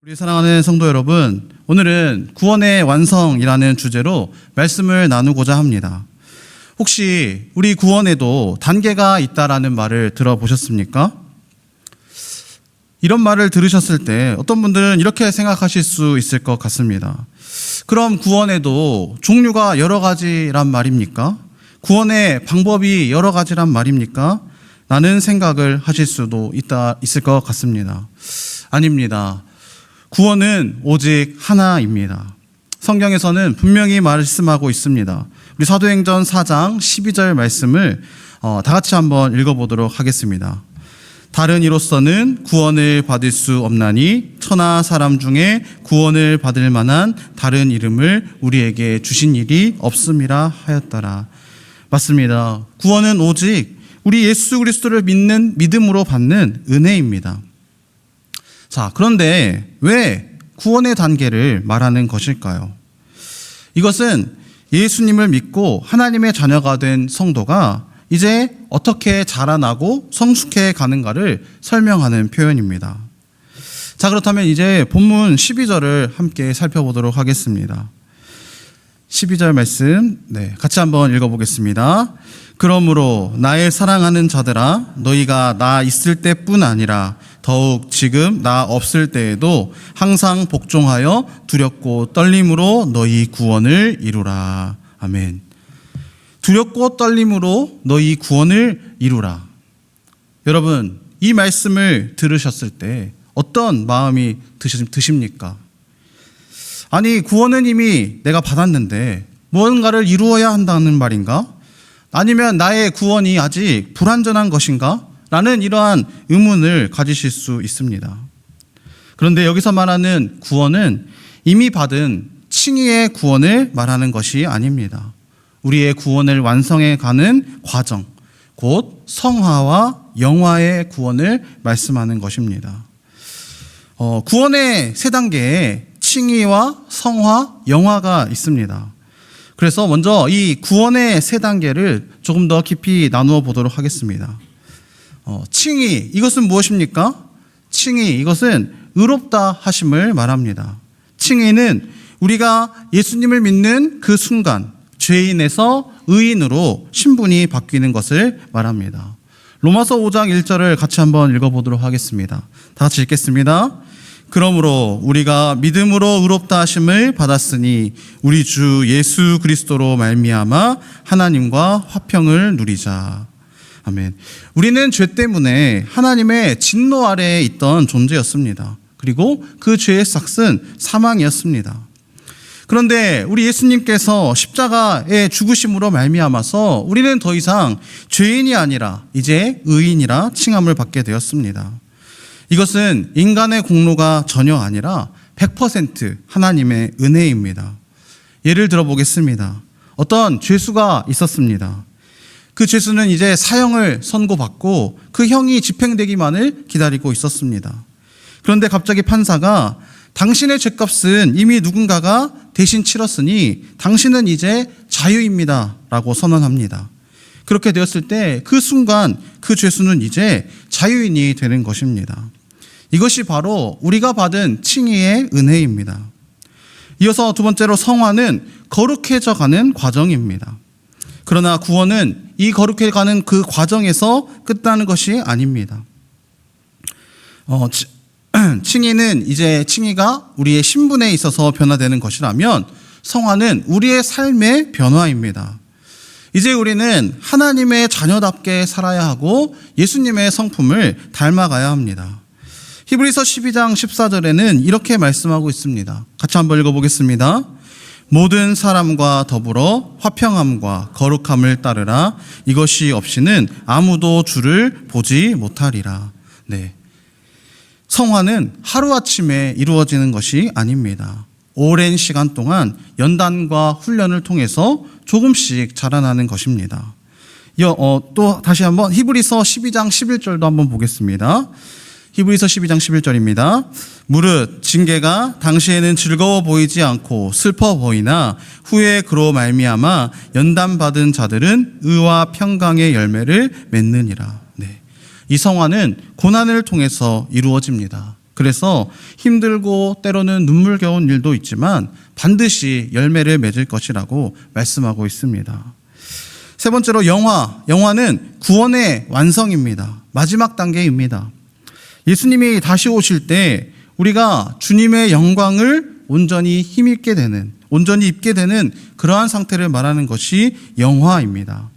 우리 사랑하는 성도 여러분, 오늘은 구원의 완성이라는 주제로 말씀을 나누고자 합니다. 혹시 우리 구원에도 단계가 있다라는 말을 들어보셨습니까? 이런 말을 들으셨을 때 어떤 분들은 이렇게 생각하실 수 있을 것 같습니다. 그럼 구원에도 종류가 여러 가지란 말입니까? 구원의 방법이 여러 가지란 말입니까? 라는 생각을 하실 수도 있을 것 같습니다. 아닙니다. 구원은 오직 하나입니다. 성경에서는 분명히 말씀하고 있습니다. 우리 사도행전 4장 12절 말씀을 다 같이 한번 읽어보도록 하겠습니다. 다른 이로서는 구원을 받을 수 없나니 천하 사람 중에 구원을 받을 만한 다른 이름을 우리에게 주신 일이 없음이라 하였더라. 맞습니다. 구원은 오직 우리 예수 그리스도를 믿는 믿음으로 받는 은혜입니다. 자, 그런데 왜 구원의 단계를 말하는 것일까요? 이것은 예수님을 믿고 하나님의 자녀가 된 성도가 이제 어떻게 자라나고 성숙해 가는가를 설명하는 표현입니다. 자, 그렇다면 이제 본문 12절을 함께 살펴보도록 하겠습니다. 12절 말씀, 같이 한번 읽어보겠습니다. 그러므로 나의 사랑하는 자들아, 너희가 나 있을 때뿐 아니라 더욱 지금 나 없을 때에도 항상 복종하여 두렵고 떨림으로 너희 구원을 이루라. 아멘. 두렵고 떨림으로 너희 구원을 이루라. 여러분, 이 말씀을 들으셨을 때 어떤 마음이 드십니까? 아니, 구원은 이미 내가 받았는데 무언가를 이루어야 한다는 말인가? 아니면 나의 구원이 아직 불완전한 것인가? 라는 이러한 의문을 가지실 수 있습니다. 그런데 여기서 말하는 구원은 이미 받은 칭의의 구원을 말하는 것이 아닙니다. 우리의 구원을 완성해 가는 과정, 곧 성화와 영화의 구원을 말씀하는 것입니다. 구원의 세 단계에 칭의와 성화, 영화가 있습니다. 그래서 먼저 이 구원의 세 단계를 조금 더 깊이 나누어 보도록 하겠습니다. 칭의, 이것은 무엇입니까? 칭의, 이것은 의롭다 하심을 말합니다. 칭의는 우리가 예수님을 믿는 그 순간 죄인에서 의인으로 신분이 바뀌는 것을 말합니다. 로마서 5장 1절을 같이 한번 읽어보도록 하겠습니다. 다 같이 읽겠습니다. 그러므로 우리가 믿음으로 의롭다 하심을 받았으니 우리 주 예수 그리스도로 말미암아 하나님과 화평을 누리자. 아멘. 우리는 죄 때문에 하나님의 진노 아래에 있던 존재였습니다. 그리고 그 죄의 삭은 사망이었습니다. 그런데 우리 예수님께서 십자가의 죽으심으로 말미암아서 우리는 더 이상 죄인이 아니라 이제 의인이라 칭함을 받게 되었습니다. 이것은 인간의 공로가 전혀 아니라 100% 하나님의 은혜입니다. 예를 들어 보겠습니다. 어떤 죄수가 있었습니다. 그 죄수는 이제 사형을 선고받고 그 형이 집행되기만을 기다리고 있었습니다. 그런데 갑자기 판사가 당신의 죄값은 이미 누군가가 대신 치렀으니 당신은 이제 자유입니다 라고 선언합니다. 그렇게 되었을 때 그 순간 그 죄수는 이제 자유인이 되는 것입니다. 이것이 바로 우리가 받은 칭의의 은혜입니다. 이어서 두 번째로 성화는 거룩해져 가는 과정입니다. 그러나 구원은 이 거룩해 가는 그 과정에서 끝나는 것이 아닙니다. 칭의는 이제 칭의가 우리의 신분에 있어서 변화되는 것이라면 성화는 우리의 삶의 변화입니다. 이제 우리는 하나님의 자녀답게 살아야 하고 예수님의 성품을 닮아가야 합니다. 히브리서 12장 14절에는 이렇게 말씀하고 있습니다. 같이 한번 읽어보겠습니다. 모든 사람과 더불어 화평함과 거룩함을 따르라. 이것이 없이는 아무도 주를 보지 못하리라. 성화는 하루아침에 이루어지는 것이 아닙니다. 오랜 시간 동안 연단과 훈련을 통해서 조금씩 자라나는 것입니다. 또 다시 한번 히브리서 12장 11절도 한번 보겠습니다. 히브리서 12장 11절입니다. 무릇 징계가 당시에는 즐거워 보이지 않고 슬퍼 보이나 후에 그로 말미암아 연단받은 자들은 의와 평강의 열매를 맺느니라. 이 성화는 고난을 통해서 이루어집니다. 그래서 힘들고 때로는 눈물겨운 일도 있지만 반드시 열매를 맺을 것이라고 말씀하고 있습니다. 세 번째로 영화는 구원의 완성입니다. 마지막 단계입니다. 예수님이 다시 오실 때 우리가 주님의 영광을 온전히 입게 되는 그러한 상태를 말하는 것이 영화입니다.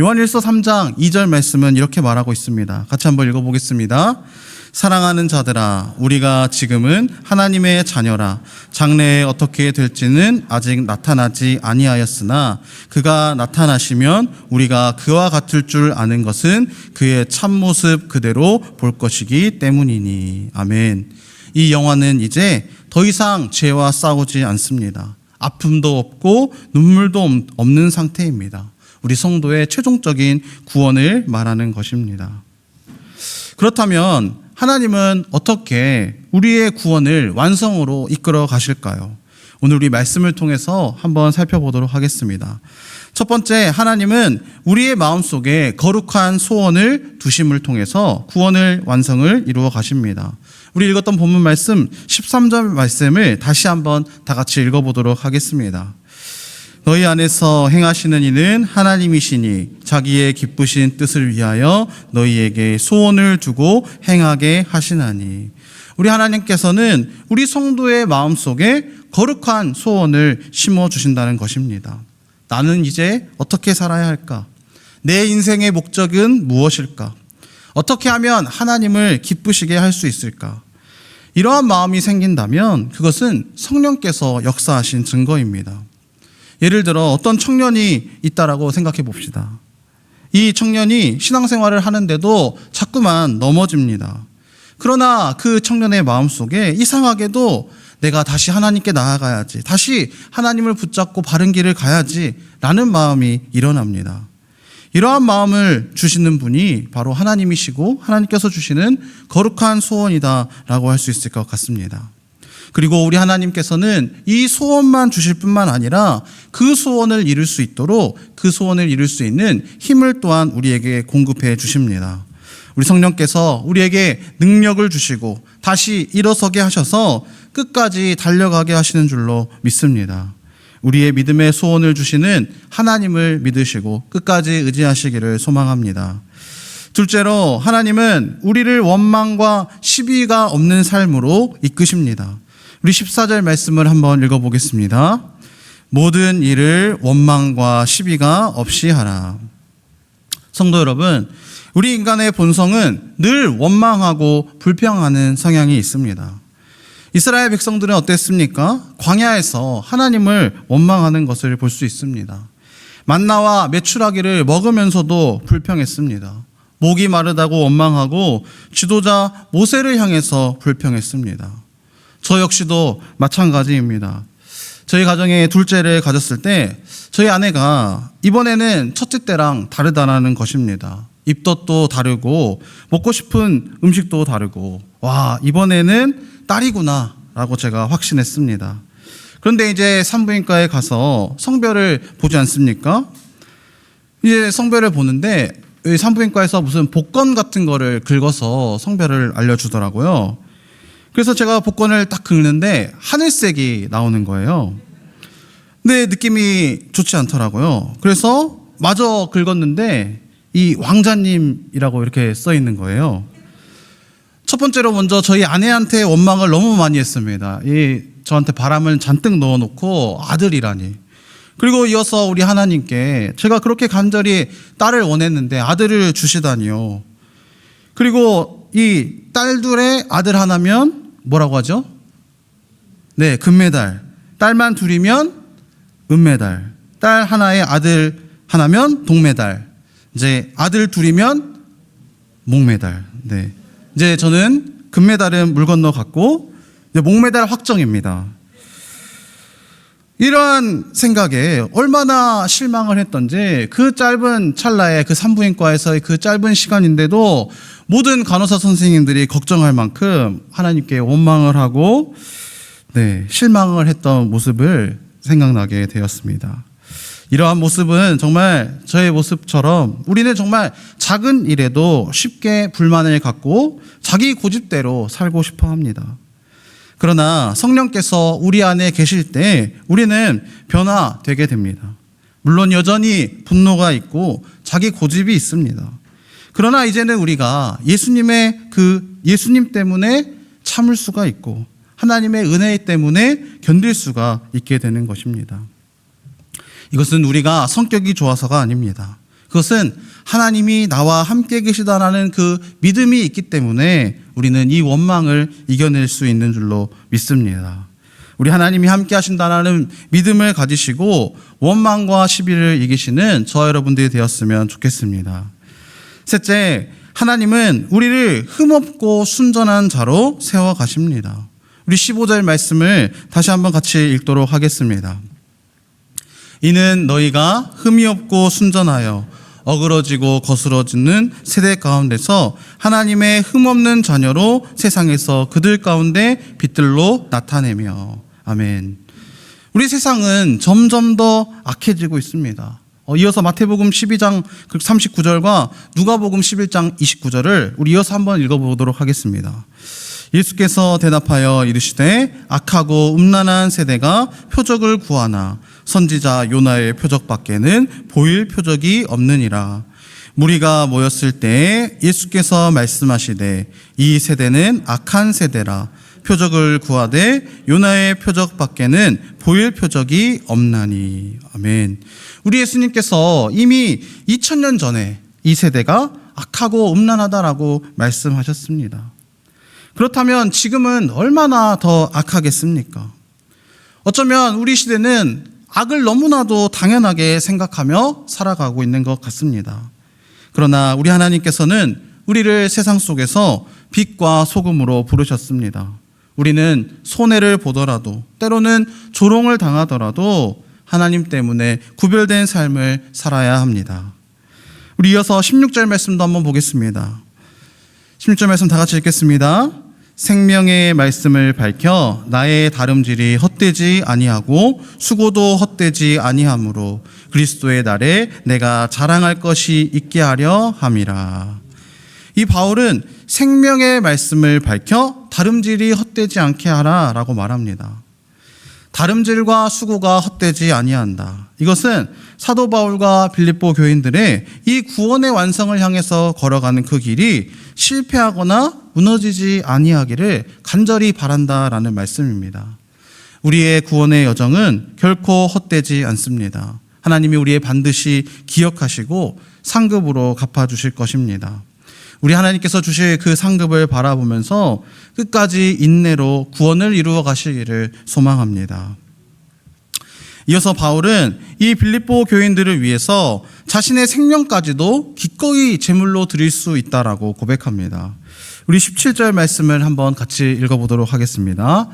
요한일서 3장 2절 말씀은 이렇게 말하고 있습니다. 같이 한번 읽어보겠습니다. 사랑하는 자들아, 우리가 지금은 하나님의 자녀라. 장래에 어떻게 될지는 아직 나타나지 아니하였으나 그가 나타나시면 우리가 그와 같을 줄 아는 것은 그의 참모습 그대로 볼 것이기 때문이니. 아멘. 이 영화는 이제 더 이상 죄와 싸우지 않습니다. 아픔도 없고 눈물도 없는 상태입니다. 우리 성도의 최종적인 구원을 말하는 것입니다. 그렇다면 하나님은 어떻게 우리의 구원을 완성으로 이끌어 가실까요? 오늘 우리 말씀을 통해서 한번 살펴보도록 하겠습니다. 첫 번째, 하나님은 우리의 마음속에 거룩한 소원을 두심을 통해서 구원을 완성을 이루어 가십니다. 우리 읽었던 본문 말씀 13절 말씀을 다시 한번 다 같이 읽어보도록 하겠습니다. 너희 안에서 행하시는 이는 하나님이시니 자기의 기쁘신 뜻을 위하여 너희에게 소원을 두고 행하게 하시나니. 우리 하나님께서는 우리 성도의 마음속에 거룩한 소원을 심어주신다는 것입니다. 나는 이제 어떻게 살아야 할까? 내 인생의 목적은 무엇일까? 어떻게 하면 하나님을 기쁘시게 할 수 있을까? 이러한 마음이 생긴다면 그것은 성령께서 역사하신 증거입니다. 예를 들어 어떤 청년이 있다라고 생각해 봅시다. 이 청년이 신앙생활을 하는데도 자꾸만 넘어집니다. 그러나 그 청년의 마음속에 이상하게도 내가 다시 하나님께 나아가야지, 다시 하나님을 붙잡고 바른 길을 가야지 라는 마음이 일어납니다. 이러한 마음을 주시는 분이 바로 하나님이시고 하나님께서 주시는 거룩한 소원이다라고 할 수 있을 것 같습니다. 그리고 우리 하나님께서는 이 소원만 주실 뿐만 아니라 그 소원을 이룰 수 있도록 그 소원을 이룰 수 있는 힘을 또한 우리에게 공급해 주십니다. 우리 성령께서 우리에게 능력을 주시고 다시 일어서게 하셔서 끝까지 달려가게 하시는 줄로 믿습니다. 우리의 믿음의 소원을 주시는 하나님을 믿으시고 끝까지 의지하시기를 소망합니다. 둘째로, 하나님은 우리를 원망과 시비가 없는 삶으로 이끄십니다. 우리 14절 말씀을 한번 읽어보겠습니다. 모든 일을 원망과 시비가 없이 하라. 성도 여러분, 우리 인간의 본성은 늘 원망하고 불평하는 성향이 있습니다. 이스라엘 백성들은 어땠습니까? 광야에서 하나님을 원망하는 것을 볼 수 있습니다. 만나와 메추라기를 먹으면서도 불평했습니다. 목이 마르다고 원망하고 지도자 모세를 향해서 불평했습니다. 저 역시도 마찬가지입니다. 저희 가정에 둘째를 가졌을 때 저희 아내가 이번에는 첫째 때랑 다르다는 것입니다. 입덧도 다르고 먹고 싶은 음식도 다르고, 와, 이번에는 딸이구나 라고 제가 확신했습니다. 그런데 이제 산부인과에 가서 성별을 보지 않습니까? 이제 성별을 보는데 산부인과에서 무슨 복권 같은 거를 긁어서 성별을 알려주더라고요. 그래서 제가 복권을 딱 긁는데 하늘색이 나오는 거예요. 근데 느낌이 좋지 않더라고요. 그래서 마저 긁었는데 이 왕자님이라고 이렇게 써 있는 거예요. 첫 번째로 먼저 저희 아내한테 원망을 너무 많이 했습니다. 저한테 바람을 잔뜩 넣어놓고 아들이라니. 그리고 이어서 우리 하나님께 제가 그렇게 간절히 딸을 원했는데 아들을 주시다니요. 그리고 이 딸둘의 아들 하나면 뭐라고 하죠? 네, 금메달. 딸만 둘이면 은메달. 딸 하나에 아들 하나면 동메달. 이제 아들 둘이면 목메달. 네. 이제 저는 금메달은 물 건너 갔고 이제 목메달 확정입니다. 이러한 생각에 얼마나 실망을 했던지 그 짧은 찰나에 그 산부인과에서의 그 짧은 시간인데도 모든 간호사 선생님들이 걱정할 만큼 하나님께 원망을 하고 실망을 했던 모습을 생각나게 되었습니다. 이러한 모습은 정말 저의 모습처럼 우리는 정말 작은 일에도 쉽게 불만을 갖고 자기 고집대로 살고 싶어 합니다. 그러나 성령께서 우리 안에 계실 때 우리는 변화되게 됩니다. 물론 여전히 분노가 있고 자기 고집이 있습니다. 그러나 이제는 우리가 예수님 때문에 참을 수가 있고 하나님의 은혜 때문에 견딜 수가 있게 되는 것입니다. 이것은 우리가 성격이 좋아서가 아닙니다. 그것은 하나님이 나와 함께 계시다라는 그 믿음이 있기 때문에 우리는 이 원망을 이겨낼 수 있는 줄로 믿습니다. 우리 하나님이 함께 하신다라는 믿음을 가지시고 원망과 시비를 이기시는 저와 여러분들이 되었으면 좋겠습니다. 셋째, 하나님은 우리를 흠없고 순전한 자로 세워가십니다. 우리 15절 말씀을 다시 한번 같이 읽도록 하겠습니다. 이는 너희가 흠이 없고 순전하여 어그러지고 거스러지는 세대 가운데서 하나님의 흠없는 자녀로 세상에서 그들 가운데 빛들로 나타내며. 아멘. 우리 세상은 점점 더 악해지고 있습니다. 이어서 마태복음 12장 39절과 누가복음 11장 29절을 우리 이어서 한번 읽어보도록 하겠습니다. 예수께서 대답하여 이르시되 악하고 음란한 세대가 표적을 구하나 선지자 요나의 표적밖에는 보일 표적이 없느니라. 무리가 모였을 때에 예수께서 말씀하시되 이 세대는 악한 세대라. 표적을 구하되 요나의 표적밖에는 보일 표적이 없나니. 아멘. 우리 예수님께서 이미 2000년 전에 이 세대가 악하고 음란하다라고 말씀하셨습니다. 그렇다면 지금은 얼마나 더 악하겠습니까? 어쩌면 우리 시대는 악을 너무나도 당연하게 생각하며 살아가고 있는 것 같습니다. 그러나 우리 하나님께서는 우리를 세상 속에서 빛과 소금으로 부르셨습니다. 우리는 손해를 보더라도 때로는 조롱을 당하더라도 하나님 때문에 구별된 삶을 살아야 합니다. 우리 이어서 16절 말씀도 한번 보겠습니다. 16절 말씀 다 같이 읽겠습니다. 생명의 말씀을 밝혀 나의 다름질이 헛되지 아니하고 수고도 헛되지 아니하므로 그리스도의 날에 내가 자랑할 것이 있게 하려 함이라. 이 바울은 생명의 말씀을 밝혀 다름질이 헛되지 않게 하라라고 말합니다. 다름질과 수고가 헛되지 아니한다. 이것은 사도 바울과 빌립보 교인들의 이 구원의 완성을 향해서 걸어가는 그 길이 실패하거나 무너지지 아니하기를 간절히 바란다라는 말씀입니다. 우리의 구원의 여정은 결코 헛되지 않습니다. 하나님이 우리의 반드시 기억하시고 상급으로 갚아주실 것입니다. 우리 하나님께서 주실 그 상급을 바라보면서 끝까지 인내로 구원을 이루어 가시기를 소망합니다. 이어서 바울은 이 빌립보 교인들을 위해서 자신의 생명까지도 기꺼이 제물로 드릴 수 있다라고 고백합니다. 우리 17절 말씀을 한번 같이 읽어보도록 하겠습니다.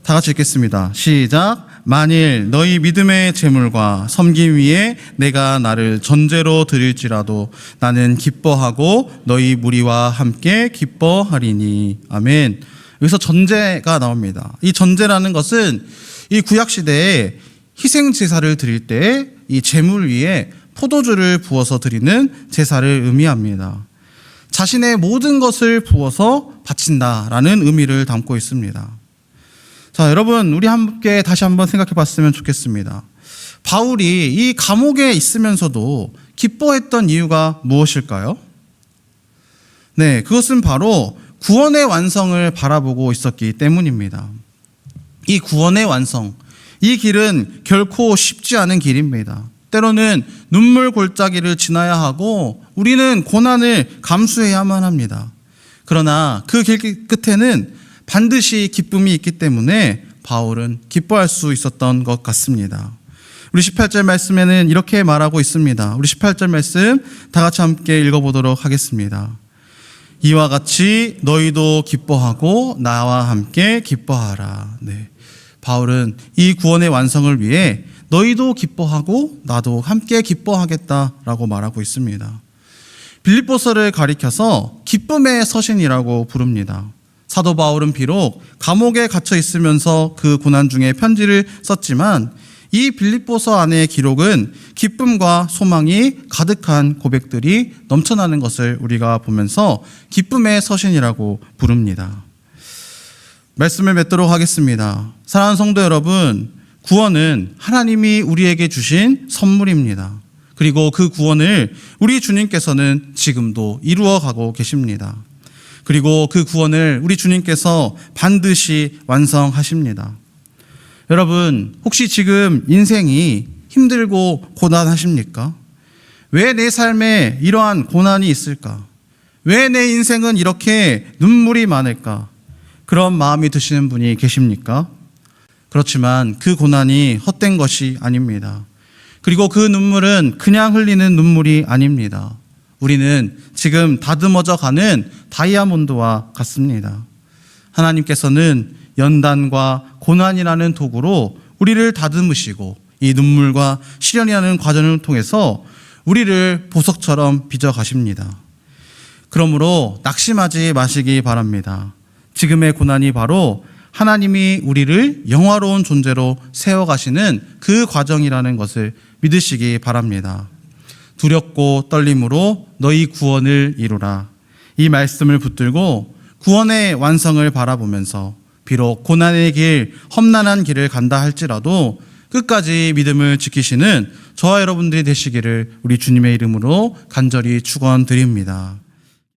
다 같이 읽겠습니다. 시작. 만일 너희 믿음의 제물과 섬김 위에 내가 나를 전제로 드릴지라도 나는 기뻐하고 너희 무리와 함께 기뻐하리니. 아멘. 여기서 전제가 나옵니다. 이 전제라는 것은 이 구약시대에 희생 제사를 드릴 때 이 제물 위에 포도주를 부어서 드리는 제사를 의미합니다. 자신의 모든 것을 부어서 바친다라는 의미를 담고 있습니다. 자, 여러분, 우리 함께 다시 한번 생각해 봤으면 좋겠습니다. 바울이 이 감옥에 있으면서도 기뻐했던 이유가 무엇일까요? 네, 그것은 바로 구원의 완성을 바라보고 있었기 때문입니다. 이 구원의 완성, 이 길은 결코 쉽지 않은 길입니다. 때로는 눈물 골짜기를 지나야 하고 우리는 고난을 감수해야만 합니다. 그러나 그 길 끝에는 반드시 기쁨이 있기 때문에 바울은 기뻐할 수 있었던 것 같습니다. 우리 18절 말씀에는 이렇게 말하고 있습니다. 우리 18절 말씀 다 같이 함께 읽어보도록 하겠습니다. 이와 같이 너희도 기뻐하고 나와 함께 기뻐하라. 네. 바울은 이 구원의 완성을 위해 너희도 기뻐하고 나도 함께 기뻐하겠다라고 말하고 있습니다. 빌립보서를 가리켜서 기쁨의 서신이라고 부릅니다. 사도 바울은 비록 감옥에 갇혀 있으면서 그 고난 중에 편지를 썼지만 이 빌립보서 안의 기록은 기쁨과 소망이 가득한 고백들이 넘쳐나는 것을 우리가 보면서 기쁨의 서신이라고 부릅니다. 말씀을 맺도록 하겠습니다. 사랑하는 성도 여러분, 구원은 하나님이 우리에게 주신 선물입니다. 그리고 그 구원을 우리 주님께서는 지금도 이루어가고 계십니다. 그리고 그 구원을 우리 주님께서 반드시 완성하십니다. 여러분, 혹시 지금 인생이 힘들고 고단하십니까? 왜 내 삶에 이러한 고난이 있을까? 왜 내 인생은 이렇게 눈물이 많을까? 그런 마음이 드시는 분이 계십니까? 그렇지만 그 고난이 헛된 것이 아닙니다. 그리고 그 눈물은 그냥 흘리는 눈물이 아닙니다. 우리는 지금 다듬어져 가는 다이아몬드와 같습니다. 하나님께서는 연단과 고난이라는 도구로 우리를 다듬으시고 이 눈물과 시련이라는 과정을 통해서 우리를 보석처럼 빚어 가십니다. 그러므로 낙심하지 마시기 바랍니다. 지금의 고난이 바로 하나님이 우리를 영화로운 존재로 세워가시는 그 과정이라는 것을 믿으시기 바랍니다. 두렵고 떨림으로 너희 구원을 이루라. 이 말씀을 붙들고 구원의 완성을 바라보면서 비록 고난의 길, 험난한 길을 간다 할지라도 끝까지 믿음을 지키시는 저와 여러분들이 되시기를 우리 주님의 이름으로 간절히 축원드립니다.